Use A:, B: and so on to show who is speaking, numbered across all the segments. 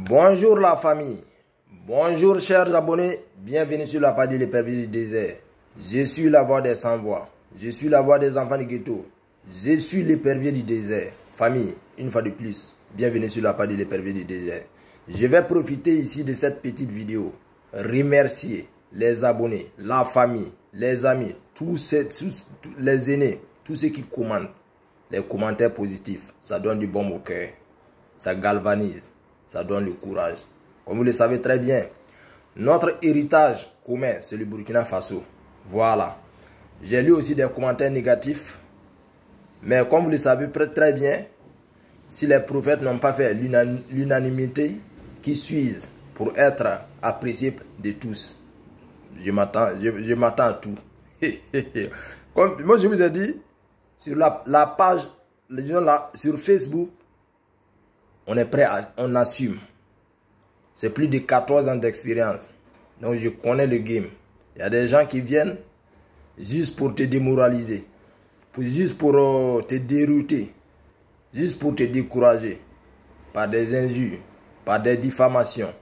A: Bonjour la famille, bonjour chers abonnés, bienvenue sur la page de l'épervier du désert. Je suis la voix des sans-voix, je suis la voix des enfants du ghetto, je suis l'épervier du désert. Famille, une fois de plus, bienvenue sur la page de l'épervier du désert. Je vais profiter ici de cette petite vidéo, remercier les abonnés, la famille, les amis, tous les aînés, tous ceux qui commentent, les commentaires positifs, ça donne du bon au cœur, ça galvanise. Ça donne le courage. Comme vous le savez très bien, notre héritage commun, c'est le Burkina Faso. Voilà. J'ai lu aussi des commentaires négatifs. Mais comme vous le savez très bien, si les prophètes n'ont pas fait l'unanimité qui suivent pour être appréciés de tous, je m'attends à tout. Comme moi je vous ai dit, sur la page, sur Facebook, on est prêt, on assume. C'est plus de 14 ans d'expérience. Donc je connais le game. Il y a des gens qui viennent juste pour te démoraliser. Juste pour te dérouter. Juste pour te décourager. Par des injures, par des diffamations,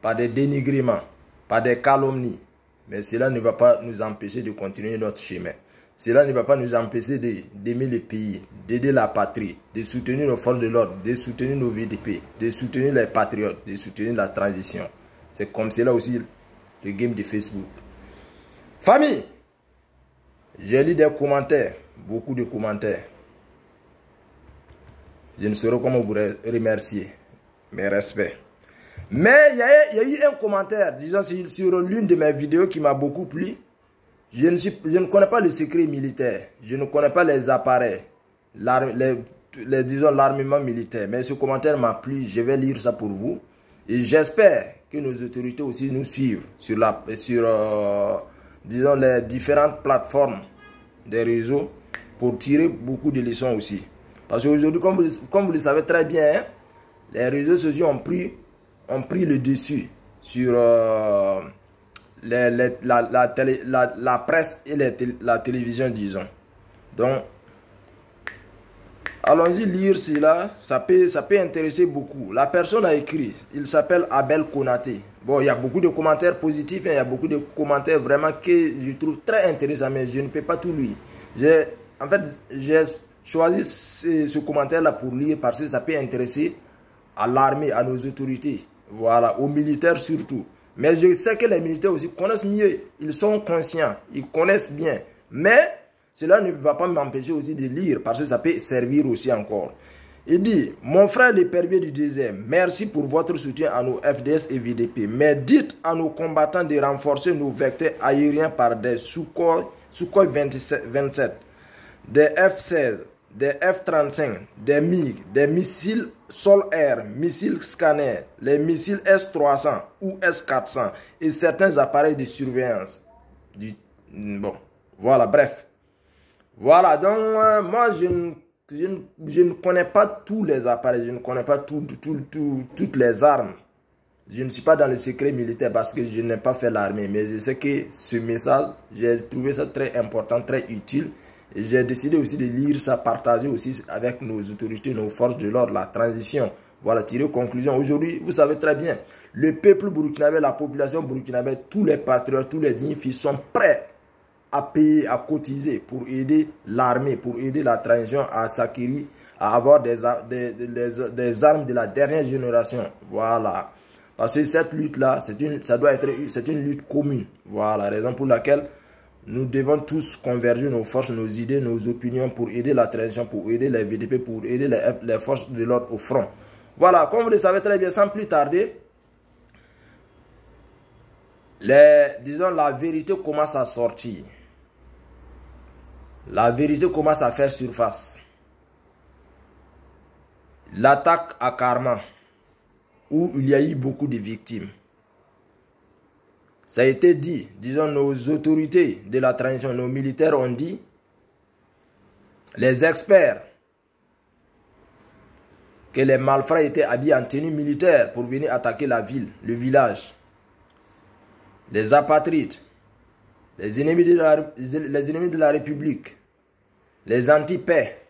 A: par des dénigrements, par des calomnies. Mais cela ne va pas nous empêcher de continuer notre chemin. Cela ne va pas nous empêcher d'aimer le pays, d'aider la patrie, de soutenir nos forces de l'ordre, de soutenir nos VDP, de soutenir les patriotes, de soutenir la transition. C'est comme cela aussi le game de Facebook. Famille, j'ai lu des commentaires, beaucoup de commentaires. Je ne saurais comment vous remercier. Mes respects. Mais il y a eu un commentaire, disons sur l'une de mes vidéos qui m'a beaucoup plu. Je ne connais pas le secret militaire. Je ne connais pas les appareils. Disons l'armement militaire. Mais ce commentaire m'a plu. Je vais lire ça pour vous. Et j'espère que nos autorités aussi nous suivent sur disons, les différentes plateformes des réseaux pour tirer beaucoup de leçons aussi. Parce qu'aujourd'hui, comme vous le savez très bien, hein, les réseaux sociaux ont pris le dessus sur la presse et la télévision, disons. Donc, allons-y lire cela. Ça peut intéresser beaucoup. La personne a écrit, il s'appelle Abel Konaté. Bon, il y a beaucoup de commentaires positifs, hein, il y a beaucoup de commentaires vraiment que je trouve très intéressants, mais je ne peux pas tout lire. En fait, j'ai choisi ce commentaire-là pour lire parce que ça peut intéresser à l'armée, à nos autorités, voilà, aux militaires surtout. Mais je sais que les militaires aussi connaissent mieux, ils sont conscients, ils connaissent bien. Mais cela ne va pas m'empêcher aussi de lire parce que ça peut servir aussi encore. Il dit, mon frère l'épervier du désert, merci pour votre soutien à nos FDS et VDP. Mais dites à nos combattants de renforcer nos vecteurs aériens par des Sukhoi 27, des F-16, des F-35, des MiG, des missiles sol-air, missiles scanner, les missiles S-300 ou S-400 et certains appareils de surveillance. Bon, voilà, bref. Voilà, donc moi je ne connais pas tous les appareils, je ne connais pas toutes les armes. Je ne suis pas dans le secret militaire parce que je n'ai pas fait l'armée, mais je sais que ce message, j'ai trouvé ça très important, très utile. J'ai décidé aussi de lire ça, partager aussi avec nos autorités, nos forces de l'ordre, la transition. Voilà, tirer conclusion. Aujourd'hui, vous savez très bien, le peuple burkinabé, la population burkinabé, tous les patriotes, tous les dignifiés sont prêts à payer, à cotiser pour aider l'armée, pour aider la transition à s'acquérir, à avoir des armes de la dernière génération. Voilà. Parce que cette lutte-là, c'est une lutte commune. Voilà, raison pour laquelle nous devons tous converger nos forces, nos idées, nos opinions pour aider la transition, pour aider les VDP, pour aider les forces de l'ordre au front. Voilà, comme vous le savez très bien, sans plus tarder, disons, la vérité commence à sortir. La vérité commence à faire surface. L'attaque à Karma, où il y a eu beaucoup de victimes. Ça a été dit, disons, nos autorités de la transition, nos militaires ont dit, les experts, que les malfrats étaient habillés en tenue militaire pour venir attaquer la ville, le village. Les apatrides, les ennemis de la République, les anti-paix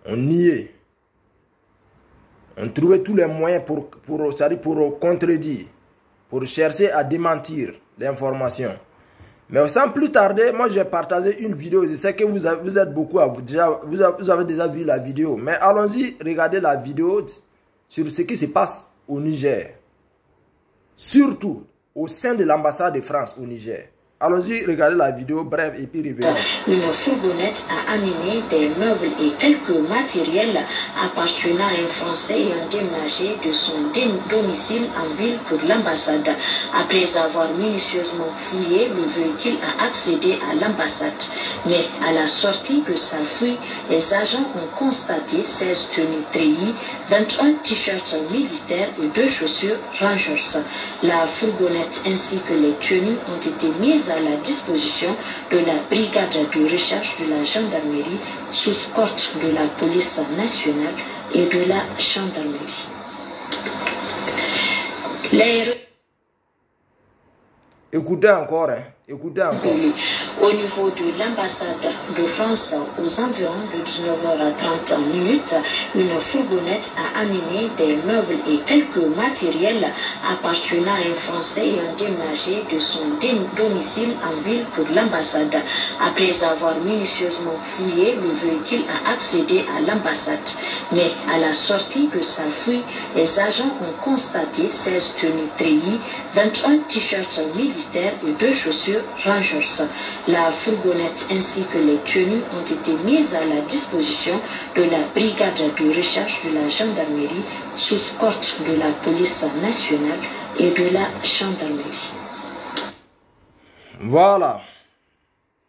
A: ont nié. On trouvait tous les moyens pour contredire, pour chercher à démentir l'information. Mais sans plus tarder, moi j'ai partagé une vidéo. Je sais que vous êtes beaucoup, vous avez déjà vu la vidéo. Mais allons-y, regardez la vidéo sur ce qui se passe au Niger. Surtout au sein de l'ambassade de France au Niger. Allons-y, regardez la vidéo, bref, et puis revenons.
B: Une fourgonnette a amené des meubles et quelques matériels appartenant à un Français ayant déménagé de son domicile en ville pour l'ambassade. Après avoir minutieusement fouillé, le véhicule a accédé à l'ambassade. Mais à la sortie de sa fuite, les agents ont constaté 16 tenues treillis, 21 t-shirts militaires et 2 chaussures Rangers. La fourgonnette ainsi que les tenues ont été mises à la disposition de la brigade de recherche de la gendarmerie sous escorte de la police nationale et de la gendarmerie.
A: Écoutez encore, hein. Écoutez encore.
B: Au niveau de l'ambassade de France, aux environs de 19h30, une fourgonnette a amené des meubles et quelques matériels appartenant à un Français ayant déménagé de son domicile en ville pour l'ambassade. Après avoir minutieusement fouillé, le véhicule a accédé à l'ambassade. Mais à la sortie de sa fuite, les agents ont constaté 16 tenues treillis, 21 t-shirts militaires et 2 chaussures Rangers. La fourgonnette ainsi que les tenues ont été mises à la disposition de la brigade de recherche de la gendarmerie sous escorte de la police nationale et de la gendarmerie.
A: Voilà,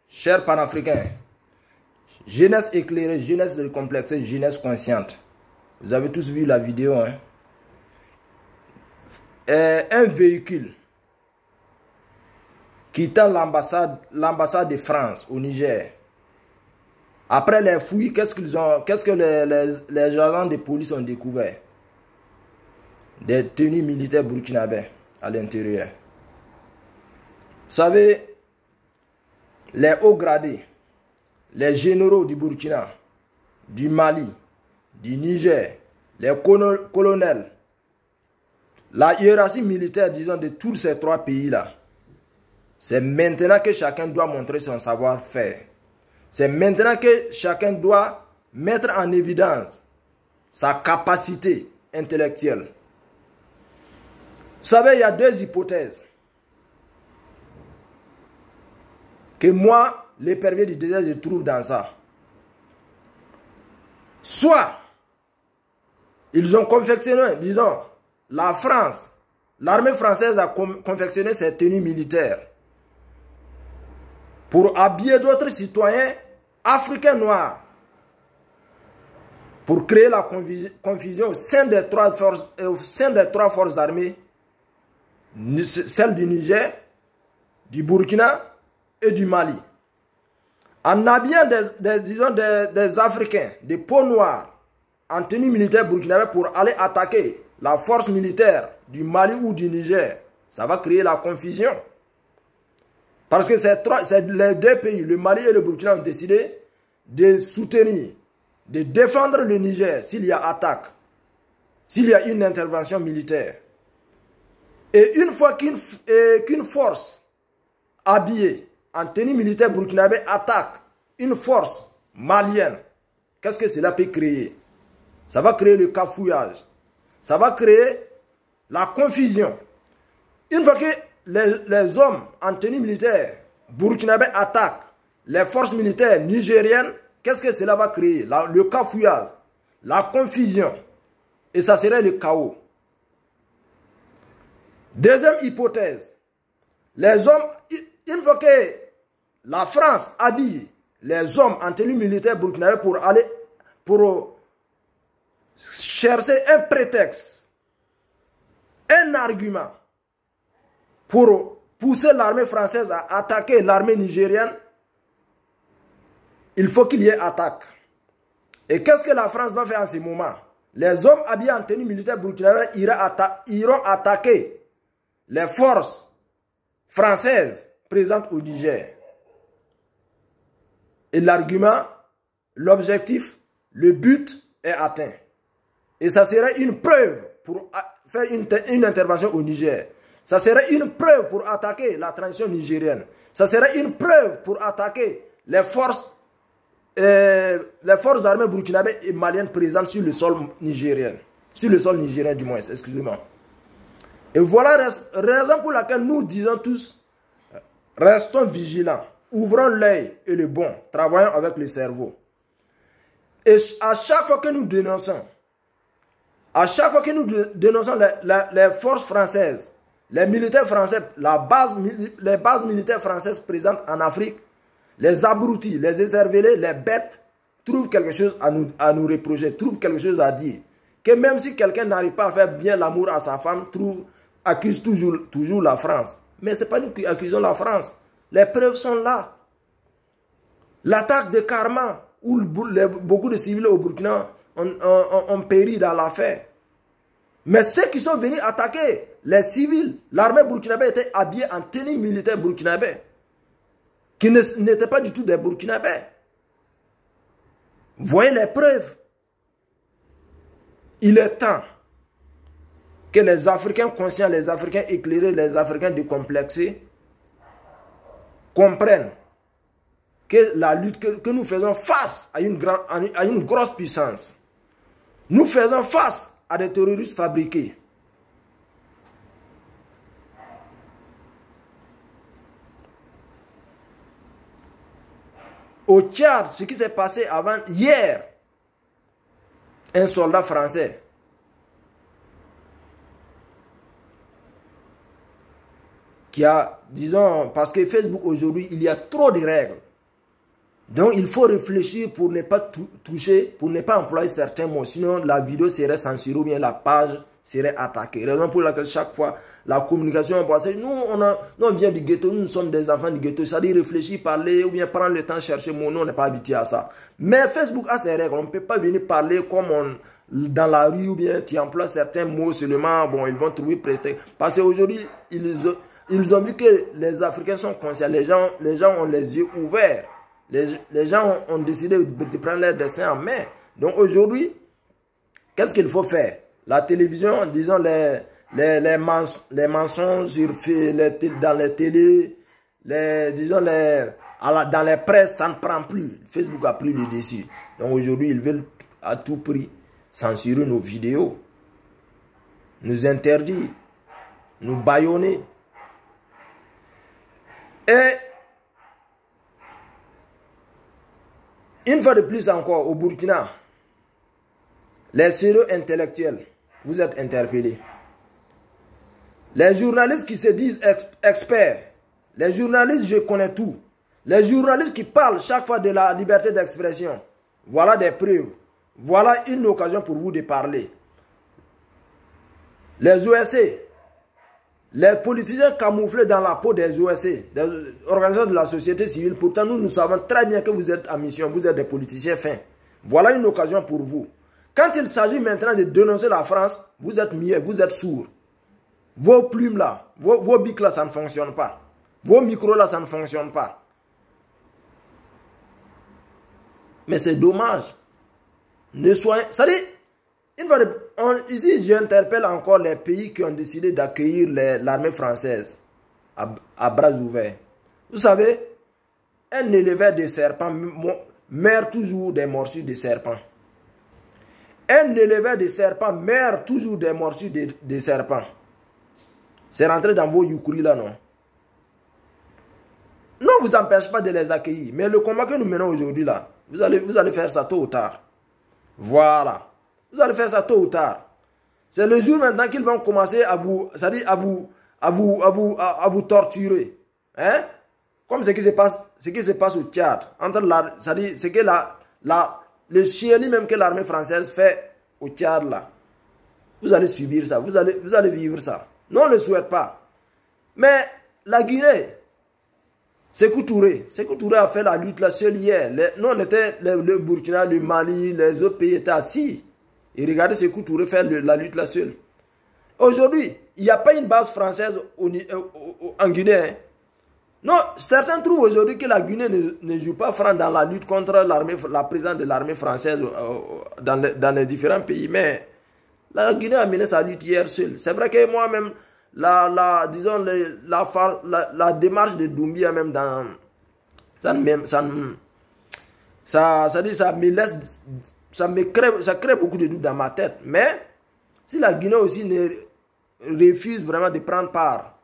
A: chers panafricains, jeunesse éclairée, jeunesse décomplexée, jeunesse consciente. Vous avez tous vu la vidéo, hein? Un véhicule quittant l'ambassade de France au Niger. Après les fouilles, qu'est-ce que les agents de police ont découvert? Des tenues militaires burkinabés à l'intérieur. Vous savez, les hauts gradés, les généraux du Burkina, du Mali, du Niger, les colonels, la hiérarchie militaire, disons, de tous ces 3 pays-là, c'est maintenant que chacun doit montrer son savoir-faire. C'est maintenant que chacun doit mettre en évidence sa capacité intellectuelle. Vous savez, il y a 2 hypothèses que moi, l'épervier du désert, je trouve dans ça. Soit, ils ont confectionné, disons, la France, l'armée française a confectionné ses tenues militaires pour habiller d'autres citoyens africains noirs, pour créer la confusion au sein des 3 forces armées, celles du Niger, du Burkina et du Mali. En habillant des Africains, des peaux noires, en tenue militaire burkinabé pour aller attaquer la force militaire du Mali ou du Niger, ça va créer la confusion. Parce que les 2 pays, le Mali et le Burkina, ont décidé de soutenir, de défendre le Niger s'il y a attaque, s'il y a une intervention militaire. Et une fois qu'une force habillée en tenue militaire burkinabé attaque une force malienne, qu'est-ce que cela peut créer? Ça va créer le cafouillage. Ça va créer la confusion. Une fois que les hommes en tenue militaire burkinabé attaquent les forces militaires nigériennes, qu'est-ce que cela va créer? Le cafouillage, la confusion. Et ça serait le chaos. Deuxième hypothèse. Les hommes, une fois que la France habille les hommes en tenue militaire burkinabé pour chercher un prétexte, un argument pour pousser l'armée française à attaquer l'armée nigérienne, il faut qu'il y ait attaque. Et qu'est-ce que la France va faire en ce moment? Les hommes habillés en tenue militaire burkinabé iront attaquer les forces françaises présentes au Niger. Et l'argument, l'objectif, le but est atteint. Et ça serait une preuve pour faire une intervention au Niger. Ça serait une preuve pour attaquer la transition nigérienne. Ça serait une preuve pour attaquer les forces armées burkinabées et maliennes présentes sur le sol nigérien. Sur le sol nigérien du moins, excusez-moi. Et voilà la raison pour laquelle nous disons tous, restons vigilants, ouvrons l'œil et le bon, travaillons avec le cerveau. Et à chaque fois que nous dénonçons, les forces françaises, les militaires français, les bases militaires françaises présentes en Afrique, les abrutis, les écervelés, les bêtes, trouvent quelque chose à nous reprocher, trouvent quelque chose à dire. Que même si quelqu'un n'arrive pas à faire bien l'amour à sa femme, accuse toujours la France. Mais ce n'est pas nous qui accusons la France. Les preuves sont là. L'attaque de Karma, où beaucoup de civils au Burkina ont péri dans l'affaire. Mais ceux qui sont venus attaquer les civils, l'armée burkinabé était habillée en tenue militaire burkinabé, qui n'étaient pas du tout des Burkinabés. Voyez les preuves. Il est temps que les Africains conscients, les Africains éclairés, les Africains décomplexés comprennent que la lutte que nous faisons face à une grosse puissance, nous faisons face à des terroristes fabriqués. Au Tchad, ce qui s'est passé hier, un soldat français qui a, disons, parce que Facebook aujourd'hui, il y a trop de règles. Donc, il faut réfléchir pour ne pas toucher, pour ne pas employer certains mots. Sinon, la vidéo serait censurée ou bien la page serait attaquée. Raison pour laquelle chaque fois, la communication est passée. Nous, on vient du ghetto, nous sommes des enfants du ghetto. C'est-à-dire réfléchir, parler ou bien prendre le temps de chercher mon nom, on n'est pas habitué à ça. Mais Facebook a ses règles. On ne peut pas venir parler comme dans la rue ou bien tu emploies certains mots seulement. Bon, ils vont trouver presté. Parce qu'aujourd'hui, ils ont vu que les Africains sont conscients. Les gens ont les yeux ouverts. Les gens ont décidé de prendre leur destin en main. Donc aujourd'hui, qu'est-ce qu'il faut faire? La télévision, disons les mensonges dans les télés, dans les presses, ça ne prend plus. Facebook a pris le dessus. Donc aujourd'hui, ils veulent à tout prix censurer nos vidéos, nous interdire, nous bâillonner. Et une fois de plus encore, au Burkina, les sérieux intellectuels, vous êtes interpellés. Les journalistes qui se disent experts, les journalistes, je connais tout. Les journalistes qui parlent chaque fois de la liberté d'expression, voilà des preuves. Voilà une occasion pour vous de parler. Les OSC, les politiciens camouflés dans la peau des OSC, des organisations de la société civile, pourtant nous savons très bien que vous êtes en mission, vous êtes des politiciens fins. Voilà une occasion pour vous. Quand il s'agit maintenant de dénoncer la France, vous êtes muets, vous êtes sourds. Vos plumes là, vos bics là, ça ne fonctionne pas. Vos micros là, ça ne fonctionne pas. Mais c'est dommage. Ne soyez... Ici, j'interpelle encore les pays qui ont décidé d'accueillir l'armée française à bras ouverts. Vous savez, un éleveur de serpents meurt toujours des morsures de serpents. Un éleveur de serpents meurt toujours des morsures de serpents. C'est rentré dans vos youkouris là, non? Non, vous empêche pas de les accueillir. Mais le combat que nous menons aujourd'hui là, vous allez faire ça tôt ou tard. Voilà. Vous allez faire ça tôt ou tard. C'est le jour maintenant qu'ils vont commencer à vous, c'est-à-dire à vous torturer. Hein? Comme ce qui se passe au Tchad. C'est-à-dire ce que le chienlit même que l'armée française fait au Tchad là. Vous allez subir ça. Vous allez vivre ça. Non, on ne le souhaite pas. Mais la Guinée, Sékou Touré a fait la lutte là seul hier. Nous, on était le Burkina, le Mali, les autres pays étaient assis. Et regardez Sékou Touré faire la lutte là seul. Aujourd'hui, il n'y a pas une base française en Guinée. Hein. Non, certains trouvent aujourd'hui que la Guinée ne joue pas franc dans la lutte contre la présence de l'armée française dans les différents pays. Mais La Guinée a mené sa lutte hier seule. C'est vrai que moi-même, la démarche de Doumbia même dans... Ça crée beaucoup de doutes dans ma tête. Mais si la Guinée aussi refuse vraiment de prendre part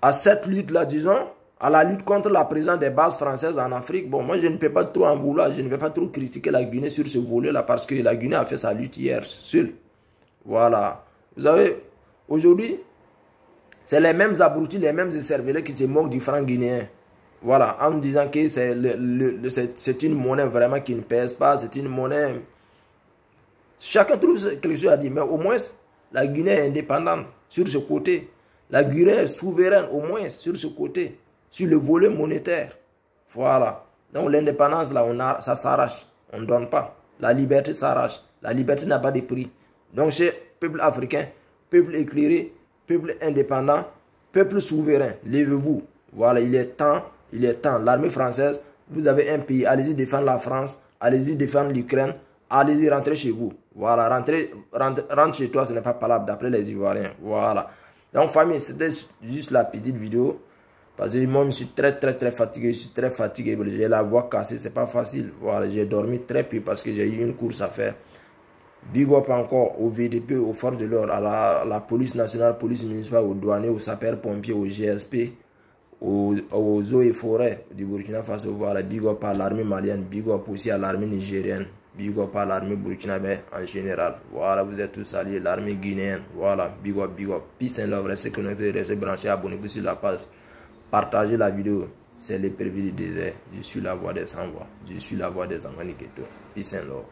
A: à cette lutte-là, disons, à la lutte contre la présence des bases françaises en Afrique, bon, moi je ne peux pas trop en vouloir, je ne vais pas trop critiquer la Guinée sur ce volet-là parce que la Guinée a fait sa lutte hier seule. Voilà. Vous savez, aujourd'hui, c'est les mêmes abrutis, les mêmes écervelés qui se moquent du franc guinéen. Voilà, en disant que c'est une monnaie vraiment qui ne pèse pas, c'est une monnaie... Chacun trouve quelque chose à dire, mais au moins, la Guinée est indépendante sur ce côté. La Guinée est souveraine au moins sur ce côté, sur le volet monétaire. Voilà. Donc l'indépendance, là, ça s'arrache. On ne donne pas. La liberté s'arrache. La liberté n'a pas de prix. Donc chez peuple africain, peuple éclairé, peuple indépendant, peuple souverain, levez-vous. Voilà, il est temps. Il est temps. L'armée française, vous avez un pays. Allez-y défendre la France. Allez-y défendre l'Ukraine. Allez-y, rentrez chez vous. Voilà, rentre chez toi, ce n'est pas palable d'après les Ivoiriens. Voilà. Donc, famille, c'était juste la petite vidéo. Parce que moi, je suis très fatigué. Je suis très fatigué. J'ai la voix cassée, c'est pas facile. Voilà, j'ai dormi très peu parce que j'ai eu une course à faire. Big up encore au VDP, aux forces de l'ordre, à la police nationale, police municipale, aux douaniers, aux sapeurs-pompiers, aux GSP. Aux eaux et forêts du Burkina Faso, voilà, big up à l'armée malienne, big up aussi à l'armée nigérienne, big up à l'armée burkinabé en général. Voilà, vous êtes tous salués, l'armée guinéenne, voilà, big up, peace and love, restez connectés, restez branchés, abonnez-vous sur la page, partagez la vidéo, c'est l'épervier du désert, je suis la voix des sans-voix, je suis la voix des enfants du ghetto, peace and love.